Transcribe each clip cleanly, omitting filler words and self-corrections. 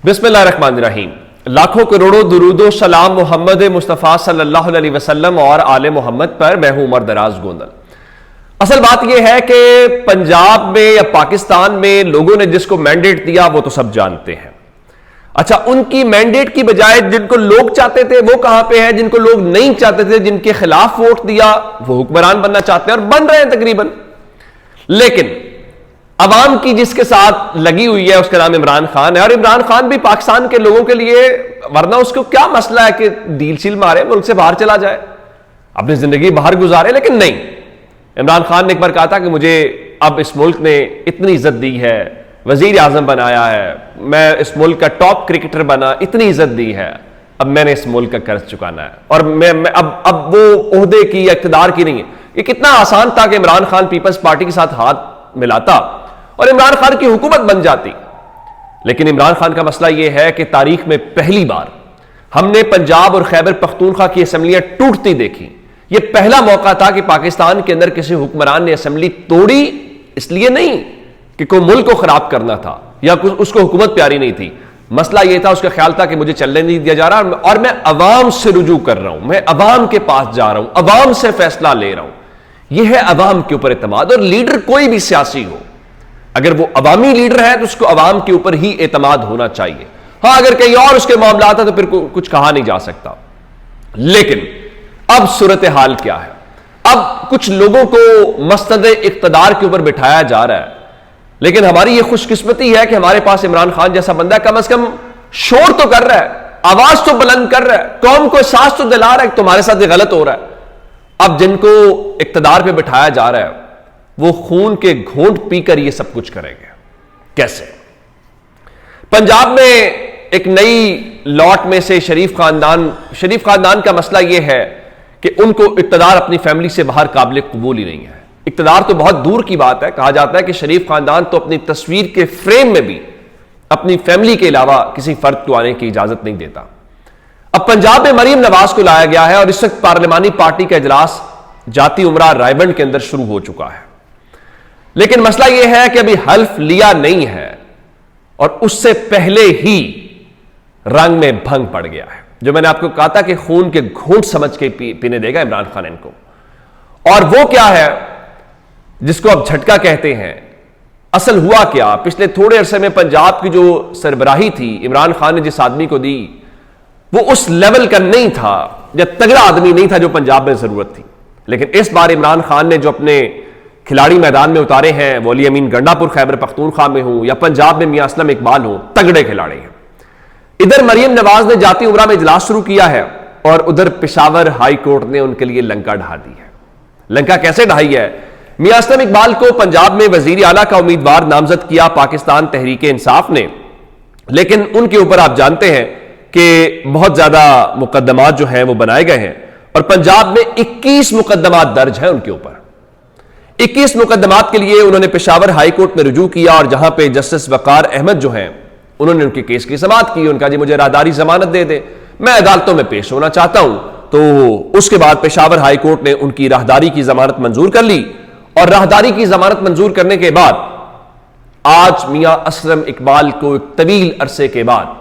बिस्मिल्लाहिर्रहमानिर्रहीम। लाखों करोड़ों दुरूदो सलाम मोहम्मद मुस्तफ़ा सल्लल्लाहु अलैहि वसल्लम और आले मोहम्मद पर। मैं हूं उमर दराज गोंदल। असल बात यह है कि पंजाब में या पाकिस्तान में लोगों ने जिसको मैंडेट दिया वो तो सब जानते हैं। अच्छा, उनकी मैंडेट की बजाय जिनको लोग चाहते थे वो कहां पे है, जिनको लोग नहीं चाहते थे, जिनके खिलाफ वोट दिया वो हुक्मरान बनना चाहते हैं और बन रहे हैं तकरीबन। लेकिन अवाम की जिसके साथ लगी हुई है उसका नाम इमरान खान है। और इमरान खान भी पाकिस्तान के लोगों के लिए, वरना उसको क्या मसला है कि डील शील मारे, मुल्क से बाहर चला जाए, अपनी जिंदगी बाहर गुजारे। लेकिन नहीं, इमरान खान ने एक बार कहा था कि मुझे अब इस मुल्क ने इतनी इज्जत दी है, वजीर आजम बनाया है, मैं इस मुल्क का टॉप क्रिकेटर बना, इतनी इज्जत दी है, अब मैंने इस मुल्क का कर्ज चुकाना है। और मैं अब वो ओहदे की या इख्तिदार की नहीं है। ये कितना आसान था कि इमरान खान पीपल्स पार्टी के साथ हाथ मिलाता और इमरान खान की हुकूमत बन जाती। लेकिन इमरान खान का मसला यह है कि तारीख में पहली बार हमने पंजाब और खैबर पख्तूनख्वा की असेंबलियां टूटती देखी। यह पहला मौका था कि पाकिस्तान के अंदर किसी हुक्मरान ने असेंबली तोड़ी, इसलिए नहीं कि कोई मुल्क को खराब करना था या उसको हुकूमत प्यारी नहीं थी। मसला यह था, उसका ख्याल था कि मुझे चलने नहीं दिया जा रहा और मैं अवाम से रुजू कर रहा हूं, मैं अवाम के पास जा रहा हूं, अवाम से फैसला ले रहा हूं। यह है अवाम के ऊपर एतमाद। और लीडर कोई भी सियासी हो, अगर वो अवामी लीडर है तो उसको अवाम के ऊपर ही एतमाद होना चाहिए। हां, अगर कहीं और उसके मामला आता तो फिर कुछ कहा नहीं जा सकता। लेकिन अब सूरत हाल क्या है? अब कुछ लोगों को मसनद इक्तदार के ऊपर बिठाया जा रहा है। लेकिन हमारी यह खुशकिस्मती है कि हमारे पास इमरान खान जैसा बंदा कम से कम शोर तो कर रहा है, आवाज तो बुलंद कर रहा है, कौम को एहसास तो दिला रहा है कि तुम्हारे साथ ये गलत हो रहा है। अब जिनको इक्तदार पे बिठाया जा रहा है वो खून के घूंट पीकर ये सब कुछ करेंगे। कैसे? पंजाब में एक नई लॉट में से शरीफ खानदान का मसला यह है कि उनको इक्तदार अपनी फैमिली से बाहर काबिल कबूल ही नहीं है। इक्तदार तो बहुत दूर की बात है। कहा जाता है कि शरीफ खानदान तो अपनी तस्वीर के फ्रेम में भी अपनी फैमिली के अलावा किसी फर्द को आने की इजाजत नहीं देता। अब पंजाब में मरीम नवाज को लाया गया है और इस वक्त पार्लिमानी पार्टी का इजलास जाती उमरा रायबंड के अंदर शुरू हो चुका है। लेकिन मसला यह है कि अभी हल्फ लिया नहीं है और उससे पहले ही रंग में भंग पड़ गया है। जो मैंने आपको कहा था कि खून के घूंट समझ के पीने देगा इमरान खान इनको। और वो क्या है जिसको अब झटका कहते हैं? असल हुआ क्या, पिछले थोड़े अरसे में पंजाब की जो सरबराही थी इमरान खान ने जिस आदमी को दी वो उस लेवल का नहीं था या तगड़ा आदमी नहीं था जो पंजाब में जरूरत थी। लेकिन इस बार इमरान खान ने जो अपने खिलाड़ी मैदान में उतारे हैं, वो अली अमीन गंडापुर खैबर पख्तूनख्वा में हो या पंजाब में मियां असलम इकबाल हो, तगड़े खिलाड़ी हैं। इधर मरीम नवाज ने जाती उमरा में इजलास शुरू किया है और उधर पेशावर हाई कोर्ट ने उनके लिए लंका ढा दी है। लंका कैसे ढाई है? मियां असलम इकबाल को पंजाब में वजीर आला का उम्मीदवार नामजद किया पाकिस्तान तहरीक इंसाफ ने। लेकिन उनके ऊपर आप जानते हैं कि बहुत ज्यादा मुकदमात जो हैं वो बनाए गए हैं और पंजाब में 21 मुकदमात दर्ज हैं उनके ऊपर। 21 मुकदमात के लिए उन्होंने पेशावर हाई कोर्ट में रुजू किया और जहां पे जस्टिस वकार अहमद जो हैं उन्होंने उनके केस की समाअत की। उनका जी मुझे राहदारी जमानत दे दे, मैं अदालतों में पेश होना चाहता हूं। तो उसके बाद पेशावर हाई कोर्ट ने उनकी राहदारी की जमानत मंजूर कर ली और राहदारी की जमानत मंजूर करने के बाद आज मियां असलम इकबाल को एक तवील अरसे के बाद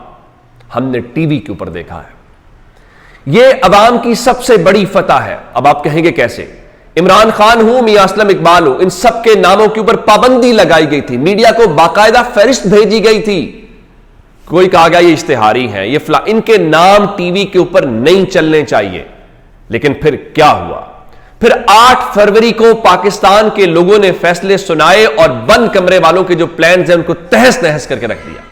हमने टीवी के ऊपर देखा है। यह अवाम की सबसे बड़ी फतह है। अब आप कहेंगे कैसे? इमरान खान हो, मियां असलम इकबाल हो, इन सब के नामों के ऊपर पाबंदी लगाई गई थी, मीडिया को बाकायदा फहरिस्त भेजी गई थी। कोई कहा गया ये इश्तिहारी हैं, ये इनके नाम टीवी के ऊपर नहीं चलने चाहिए। लेकिन फिर क्या हुआ? फिर 8 फरवरी को पाकिस्तान के लोगों ने फैसले सुनाए और बंद कमरे वालों के जो प्लान हैं उनको तहस नहस करके रख दिया।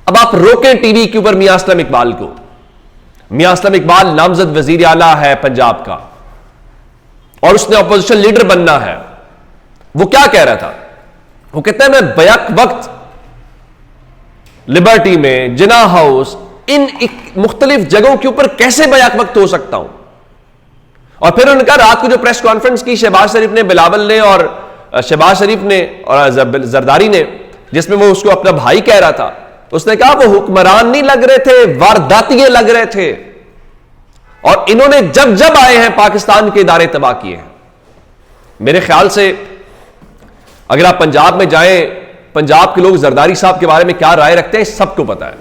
अब आप रोकें टीवी के ऊपर मियां असलम इकबाल को। मियां असलम इकबाल नामजद वजीर आला है पंजाब का और उसने अपोजिशन लीडर बनना है। वो क्या कह रहा था? वो कहता है मैं बैक वक्त लिबर्टी में, जिना हाउस, इन मुख्तलिफ जगहों के ऊपर कैसे बैक वक्त हो सकता हूं। और फिर उन्होंने कहा रात को जो प्रेस कॉन्फ्रेंस की शहबाज शरीफ ने, बिलावल ने और शहबाज शरीफ ने और जरदारी ने, जिसमें वो उसको अपना भाई कह रहा था, उसने कहा वो हुक्मरान नहीं लग रहे थे, वारदातिये लग रहे थे। और इन्होंने जब जब आए हैं पाकिस्तान के इदारे तबाह किए हैं। मेरे ख्याल से अगर आप पंजाब में जाएं, पंजाब के लोग जरदारी साहब के बारे में क्या राय रखते हैं सबको पता है।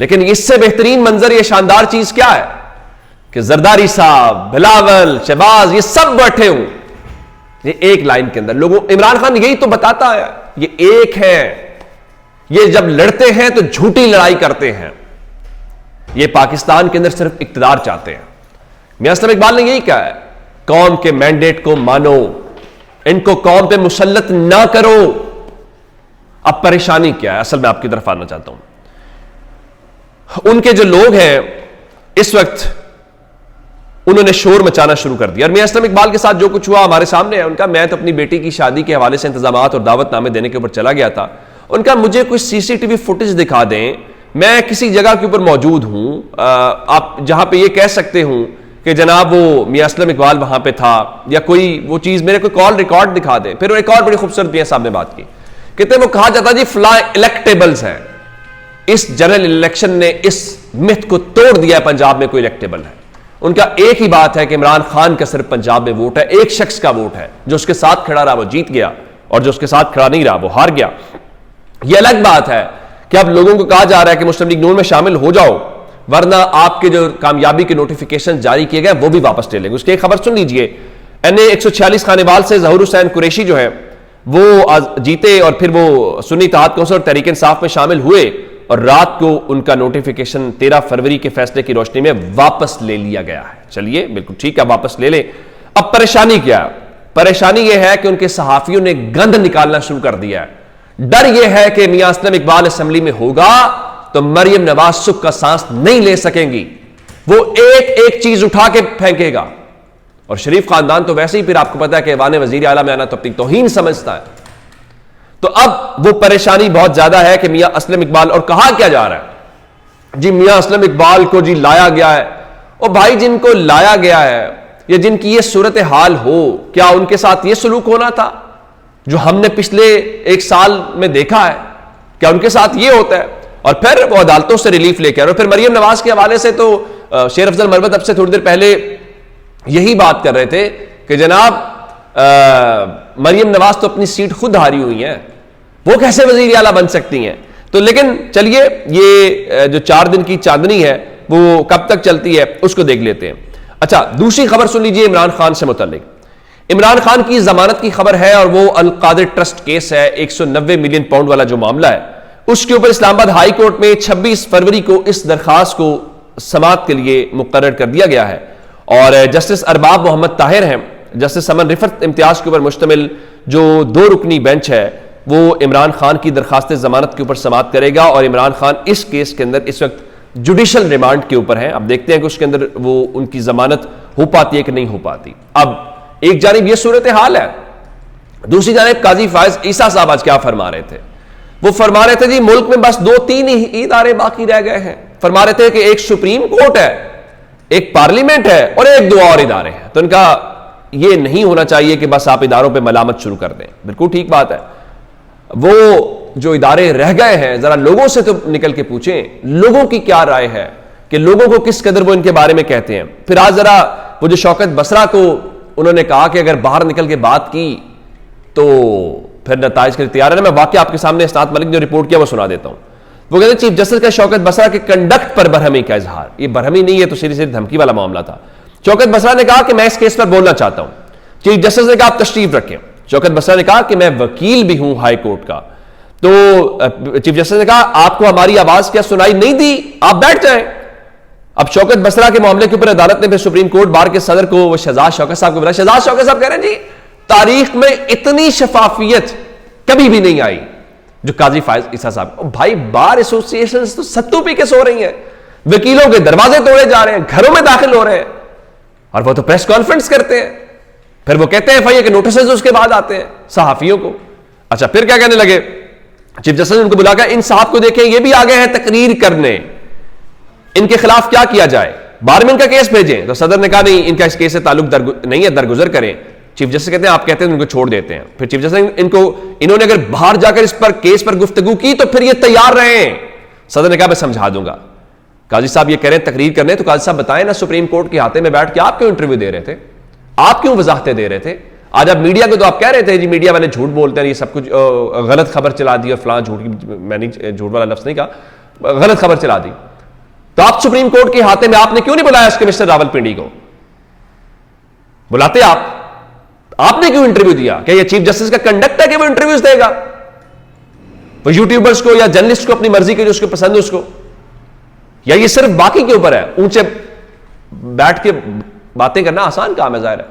लेकिन इससे बेहतरीन मंजर, ये शानदार चीज क्या है कि जरदारी साहब, बिलावल, शहबाज, ये सब बैठे हूं ये एक लाइन के अंदर। लोगों, इमरान खान यही तो बताता है, ये एक है, ये जब लड़ते हैं तो झूठी लड़ाई करते हैं, ये पाकिस्तान के अंदर सिर्फ इक्तदार चाहते हैं। मियां असलम इकबाल ने यही कहा है, कौम के मैंडेट को मानो, इनको कौम पे मुसल्लत ना करो। अब परेशानी क्या है, असल में आपकी तरफ आना चाहता हूं। उनके जो लोग हैं इस वक्त, उन्होंने शोर मचाना शुरू कर दिया। और मियां असलम इकबाल के साथ जो कुछ हुआ हमारे सामने है उनका। मैं तो अपनी बेटी की शादी के हवाले से इंतजामात और दावतनामे देने के ऊपर चला गया था। उनका मुझे कुछ सीसीटीवी फुटेज दिखा दें, मैं किसी जगह के ऊपर मौजूद हूं, आप जहां पे ये कह सकते हूं कि जनाब वो मियां असलम इकबाल वहां पे था, या कोई वो चीज, मेरे कोई कॉल रिकॉर्ड दिखा दे। फिर एक और बड़ी खूबसूरत मियां साहब ने बात की, कहते वो कहा जाता जी फला इलेक्टेबल्स हैं, इस जनरल इलेक्शन ने इस मिथ को तोड़ दिया है, पंजाब में कोई इलेक्टेबल है। उनका एक ही बात है कि इमरान खान का सिर्फ पंजाब में वोट है, एक शख्स का वोट है, जो उसके साथ खड़ा रहा वो जीत गया, और जो उसके साथ खड़ा नहीं रहा वो हार गया। यह अलग बात है कि अब लोगों को कहा जा रहा है कि मुस्लिम लीग नून में शामिल हो जाओ, वरना आपके जो कामयाबी के नोटिफिकेशन जारी किए गए वो भी वापस ले लेंगे। उसकी एक खबर सुन लीजिए। NA 146 खानेवाल से जहूर हुसैन कुरैशी जो है वो जीते, और फिर वो सुन्नी इत्तेहाद कौंसिल और तहरीक इंसाफ में शामिल हुए, और रात को उनका नोटिफिकेशन 13 फरवरी के फैसले की रोशनी में वापस ले लिया गया है। चलिए बिल्कुल ठीक है, वापस ले ले। अब परेशानी क्या है? परेशानी यह है कि उनके सहाफियों ने गंद निकालना शुरू कर दिया है। डर यह है कि मियां असलम इकबाल असेंबली में होगा तो मरियम नवाज सुख का सांस नहीं ले सकेंगी, वो एक एक चीज उठा के फेंकेगा। और शरीफ खानदान तो वैसे ही फिर आपको पता है कि ऐवान वजीर आला में आना तो अपनी तौहीन समझता है। तो अब वो परेशानी बहुत ज्यादा है कि मियां असलम इकबाल, और कहा क्या जा रहा है जी मियां असलम इकबाल को जी लाया गया है। और भाई जिनको लाया गया है या जिनकी ये सूरत हाल हो, क्या उनके साथ ये सलूक होना था जो हमने पिछले एक साल में देखा है? क्या उनके साथ ये होता है? और फिर वो अदालतों से रिलीफ लेके आ रहे। और फिर मरियम नवाज के हवाले से तो शेर अफजल मरवत अब से थोड़ी देर पहले यही बात कर रहे थे कि जनाब मरियम नवाज तो अपनी सीट खुद हारी हुई है, वो कैसे वजीर आला बन सकती हैं? तो लेकिन चलिए, ये जो 4 दिन की चांदनी है वो कब तक चलती है उसको देख लेते हैं। अच्छा, दूसरी खबर सुन लीजिए इमरान खान से मुतल्लिक। इमरान खान की जमानत की खबर है, और वो अल कादिर ट्रस्ट केस है, 190 मिलियन पाउंड वाला जो मामला है, उसके ऊपर इस्लामाबाद हाई कोर्ट में 26 फरवरी को इस दरखास्त को समाअत के लिए मुकर्रर कर दिया गया है। और जस्टिस अरबाब मोहम्मद ताहिर हैं, जस्टिस समन रिफत इम्तियाज के ऊपर मुश्तमिल जो 2 रुकनी बेंच है, वो इमरान खान की दरखास्त जमानत के ऊपर समाअत करेगा। और इमरान खान इस केस के अंदर इस वक्त जुडिशल रिमांड के ऊपर है। अब देखते हैं कि उसके अंदर वो उनकी जमानत हो पाती है कि नहीं हो पाती। अब एक जानिब ये सूरत हाल है, दूसरी जानिब काजी फायज ईसा साहब आज क्या फरमा रहे थे? वो फरमा रहे थे जी मुल्क में बस 2-3 ही इदारे बाकी रह गए हैं। फरमा रहे थे कि एक सुप्रीम कोर्ट है, एक पार्लियामेंट है, और 1-2 और इदारे हैं। तो इनका ये नहीं होना चाहिए कि बस आप इदारों पे मलामत शुरू कर दें। बिल्कुल ठीक बात है। वो जो इदारे रह गए हैं, जरा लोगों से तो निकल के पूछें लोगों की क्या राय है, कि लोगों को किस कदर वो इनके बारे में कहते हैं। फिर आज जरा वो जो शौकत बसरा को उन्होंने कहा कि अगर बाहर निकल के बात की तो फिर नताइज के लिए तैयार है ना। मैं वाकई आपके सामने इस्नात मलिक ने रिपोर्ट किया वो सुना देता हूं। वो कहते चीफ जस्टिस का शौकत बसरा के कंडक्ट पर बरहमी का इजहार, ये बरहमी नहीं है तो सीधी सीधी धमकी वाला मामला था। शौकत बसरा ने कहा कि मैं इस केस पर बोलना चाहता हूं। चीफ जस्टिस ने कहा आप तशरीफ रखें। शौकत बसरा ने कहा कि मैं वकील भी हूं हाई कोर्ट का। तो चीफ जस्टिस ने कहा आपको हमारी आवाज क्या सुनाई नहीं दी, आप बैठ जाएं। अब शौकत बसरा के मामले के ऊपर अदालत ने फिर सुप्रीम कोर्ट बार के सदर को वो शहजाद शौकत साहब को बुलाया। शहजाद शौकत साहब कह रहे हैं जी तारीख में इतनी शफाफियत कभी भी नहीं आई जो काजी फायज ईसा साहब। भाई बार एसोसिएशन तो सत्तू पी के सो रही हैं, वकीलों के दरवाजे तोड़े जा रहे हैं, घरों में दाखिल हो रहे हैं, और वो तो प्रेस कॉन्फ्रेंस करते हैं। फिर वो कहते हैं एफआईए के नोटिस उसके बाद आते हैं सहाफियों को। अच्छा, फिर क्या कहने लगे? चीफ जस्टिस ने उनको बुलाकर इन साहब को देखें, ये भी आ गए हैं तकरीर करने, इनके खिलाफ क्या किया जाए, बार में इनका केस भेजें। तो सदर ने कहा नहीं, इनका इस केस से ताल्लुक नहीं है, दरगुजर करें। चीफ जस्टिस कहते हैं आप कहते हैं इनको छोड़ देते हैं। फिर चीफ जस्टिस इन्होंने अगर बाहर जाकर इस पर केस पर गुफ्तगू की तो फिर ये तैयार रहे। सदर ने कहा मैं समझा दूंगा। काजी साहब ये कह रहे हैं तकरीर करने, तो काजी साहब बताएं ना सुप्रीम कोर्ट के हाथे में बैठ के आप क्यों इंटरव्यू दे रहे थे, आप क्यों वजाहतें दे रहे थे? आज आप मीडिया को तो आप कह रहे थे जी मीडिया वाले झूठ बोलते हैं, ये सब कुछ गलत खबर चला दी और फलां झूठ, मैंने झूठ वाला लफ्ज नहीं कहा, गलत खबर चला दी। तो आप सुप्रीम कोर्ट के हाथे में आपने क्यों नहीं बुलाया कमिश्नर रावलपिंडी को? बुलाते आपने क्यों इंटरव्यू दिया? क्या ये चीफ जस्टिस का कंडक्ट है कि वो इंटरव्यूज देगा? वो यूट्यूबर्स को या जर्नलिस्ट को अपनी मर्जी के जो उसको पसंद है उसको, या ये सिर्फ बाकी के ऊपर है? ऊंचे बैठ के बातें करना आसान काम है, जाहिर है।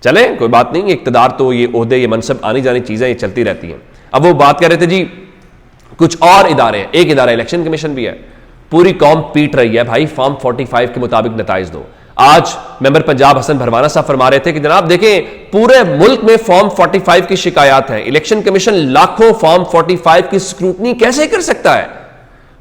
चले कोई बात नहीं, इक्तदार तो ये ओहदे ये मनसब आनी जानी चीजें ये चलती रहती हैं। अब वो बात कर रहे थे जी कुछ और इदारे हैं, एक इदारा इलेक्शन कमीशन भी है। पूरी कौम पीट रही है भाई, फॉर्म 45 के मुताबिक नताइज दो। आज मेंबर पंजाब हसन भरवाना साहब फरमा रहे थे कि जनाब देखें पूरे मुल्क में फॉर्म 45 की शिकायत है, इलेक्शन कमीशन लाखों फॉर्म 45 की स्क्रूटनी कैसे कर सकता है?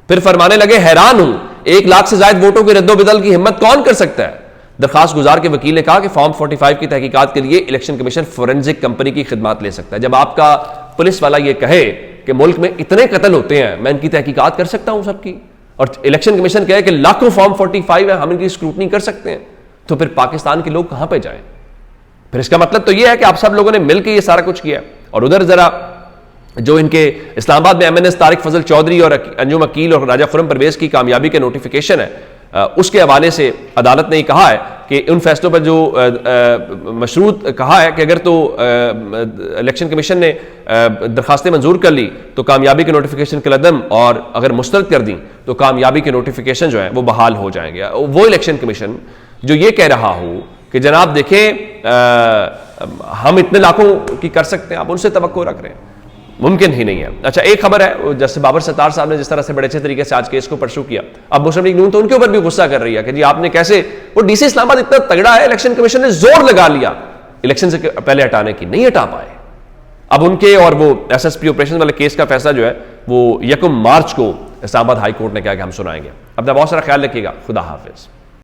फिर फरमाने लगे हैरान हूं, 1 लाख से ज्यादा वोटों की रद्दोबदल की हिम्मत कौन कर सकता है? दरखास्त गुजार के वकील ने कहा कि फॉर्म 45 की तहकीकात के लिए इलेक्शन कमीशन फोरेंसिक कंपनी की खिदमत ले सकता है। जब आपका पुलिस वाला यह कहे कि मुल्क में इतने कत्ल होते हैं, मैं इनकी तहकीकात कर सकता हूं सबकी, और इलेक्शन कमीशन कहे कि लाखों फॉर्म 45 है, हम इनकी स्क्रूटनी कर सकते हैं, तो फिर पाकिस्तान के लोग कहां पे जाएं? फिर इसका मतलब तो यह है कि आप सब लोगों ने मिलकर यह सारा कुछ किया। और उधर जरा जो इनके इस्लामाबाद में एमएनएस तारिक फजल चौधरी और अंजुम अकील और राजा खुरम परवेज की कामयाबी के नोटिफिकेशन है, उसके हवाले से अदालत ने कहा है कि उन फैसलों पर जो मशरूत कहा है कि अगर तो इलेक्शन कमीशन ने दरखास्तें मंजूर कर ली तो कामयाबी के नोटिफिकेशन कलदम, और अगर मुस्तरद कर दी तो कामयाबी के नोटिफिकेशन जो है वो बहाल हो जाएंगे। वो इलेक्शन कमीशन जो ये कह रहा हो कि जनाब देखें हम इतने लाखों की कर सकते हैं, आप उनसे तवक्को रख रहे हैं, मुमकिन ही नहीं है। अच्छा, एक खबर है, जैसे बाबर सत्तार साहब ने जिस तरह से बड़े अच्छे तरीके से आज केस को परसू किया, अब मुस्लिम लीग नून तो उनके ऊपर भी गुस्सा कर रही है कि जी आपने कैसे, वो डीसी इस्लामाबाद इतना तगड़ा है, इलेक्शन कमीशन ने जोर लगा लिया इलेक्शन से पहले हटाने की, नहीं हटा पाए। अब उनके और वो एसएसपी ऑपरेशन वाले केस का फैसला जो है वो 1 मार्च को इस्लामाबाद हाई कोर्ट ने कहा कि हम सुनाएंगे। अपना बहुत सारा ख्याल रखिएगा, खुदा हाफिज।